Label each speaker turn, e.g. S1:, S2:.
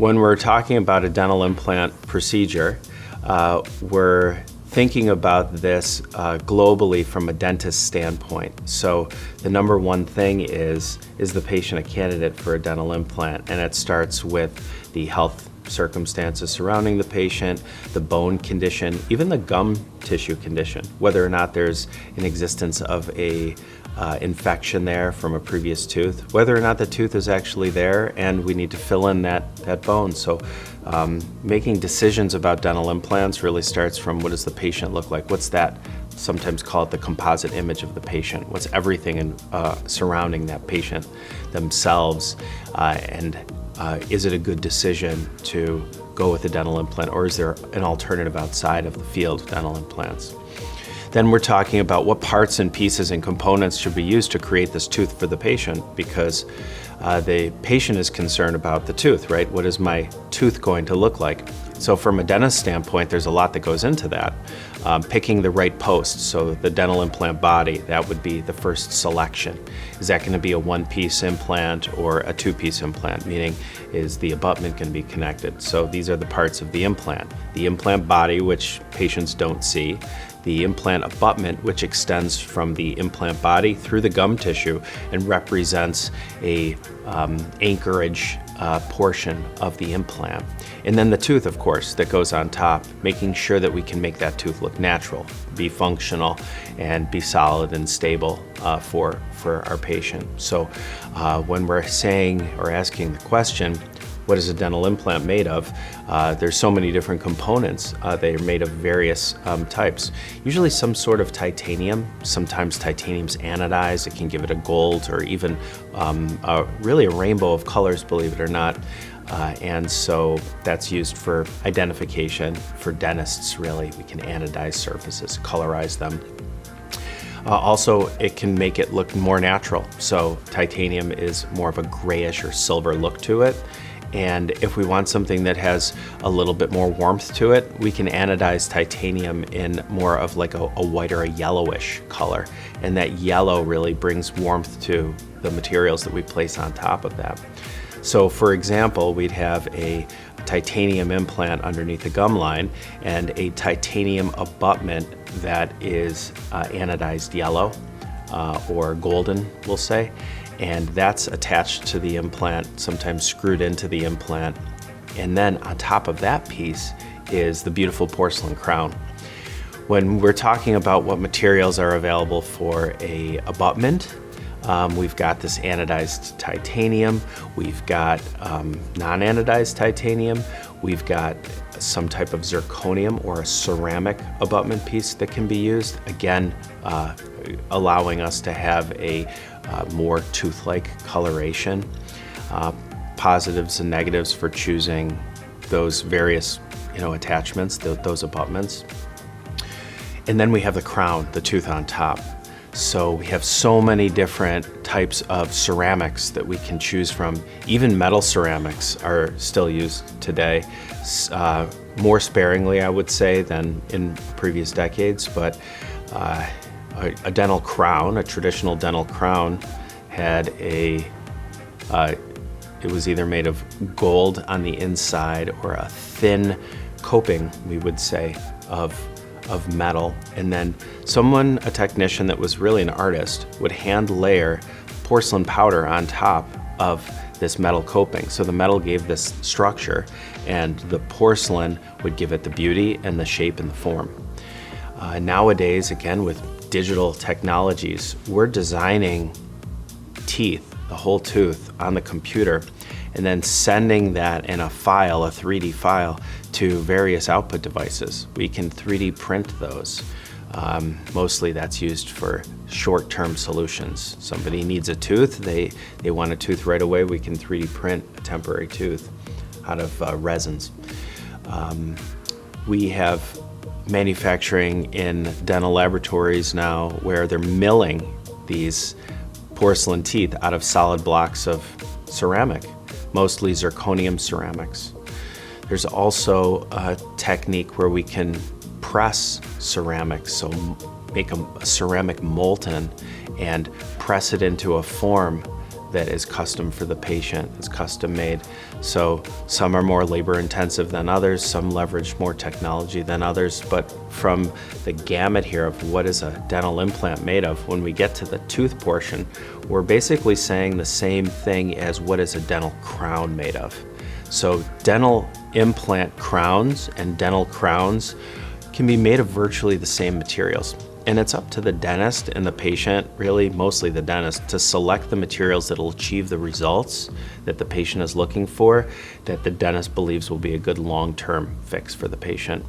S1: When we're talking about a dental implant procedure, we're thinking about this globally from a dentist standpoint. So the number one thing is the patient a candidate for a dental implant? And it starts with the health circumstances surrounding the patient, the bone condition, even the gum tissue condition, whether or not there's an existence of a infection there from a previous tooth, whether or not the tooth is actually there and we need to fill in that bone. So making decisions about dental implants really starts from what does the patient look like? What's that, sometimes call it the composite image of the patient? What's everything surrounding that patient themselves? Is it a good decision to go with a dental implant, or is there an alternative outside of the field of dental implants? Then we're talking about what parts and pieces and components should be used to create this tooth for the patient, because the patient is concerned about the tooth, right? What is my tooth going to look like? So from a dentist standpoint, there's a lot that goes into that. Picking the right post, so the dental implant body, that would be the first selection. Is that going to be a one-piece implant or a two-piece implant? Meaning, is the abutment going to be connected? So these are the parts of the implant. The implant body, which patients don't see. The implant abutment, which extends from the implant body through the gum tissue and represents a anchorage portion of the implant. And then the tooth, of course, that goes on top, making sure that we can make that tooth look natural, be functional, and be solid and stable for our patient. So when we're saying or asking the question, what is a dental implant made of? There's so many different components. They are made of various types. Usually some sort of titanium. Sometimes titanium's anodized. It can give it a gold or even really a rainbow of colors, believe it or not. And so that's used for identification for dentists, really. We can anodize surfaces, colorize them. Also, it can make it look more natural. So titanium is more of a grayish or silver look to it. And if we want something that has a little bit more warmth to it, we can anodize titanium in more of like a white or a yellowish color. And that yellow really brings warmth to the materials that we place on top of that. So for example, we'd have a titanium implant underneath the gum line and a titanium abutment that is anodized yellow or golden, we'll say. And that's attached to the implant, sometimes screwed into the implant. And then on top of that piece is the beautiful porcelain crown. When we're talking about what materials are available for a abutment, we've got this anodized titanium, we've got non-anodized titanium, we've got some type of zirconium or a ceramic abutment piece that can be used, again, allowing us to have a more tooth-like coloration. Positives and negatives for choosing those various attachments, those abutments. And then we have the crown, the tooth on top. So we have so many different types of ceramics that we can choose from. Even metal ceramics are still used today, more sparingly, I would say, than in previous decades. But a dental crown, a traditional dental crown, had it was either made of gold on the inside or a thin coping, we would say, of metal. And then a technician that was really an artist, would hand layer porcelain powder on top of this metal coping. So the metal gave this structure and the porcelain would give it the beauty and the shape and the form. Nowadays, again, with digital technologies, we're designing teeth, the whole tooth, on the computer, and then sending that in a file, a 3D file, to various output devices. We can 3D print those. Mostly that's used for short-term solutions. Somebody needs a tooth, they want a tooth right away, we can 3D print a temporary tooth out of resins. We have manufacturing in dental laboratories now where they're milling these porcelain teeth out of solid blocks of ceramic, mostly zirconium ceramics. There's also a technique where we can press ceramics, so make a ceramic molten and press it into a form that is custom for the patient, is custom made. So some are more labor intensive than others, some leverage more technology than others, but from the gamut here of what is a dental implant made of, when we get to the tooth portion, we're basically saying the same thing as what is a dental crown made of. So dental implant crowns and dental crowns can be made of virtually the same materials. And it's up to the dentist and the patient, really mostly the dentist, to select the materials that will achieve the results that the patient is looking for, that the dentist believes will be a good long-term fix for the patient.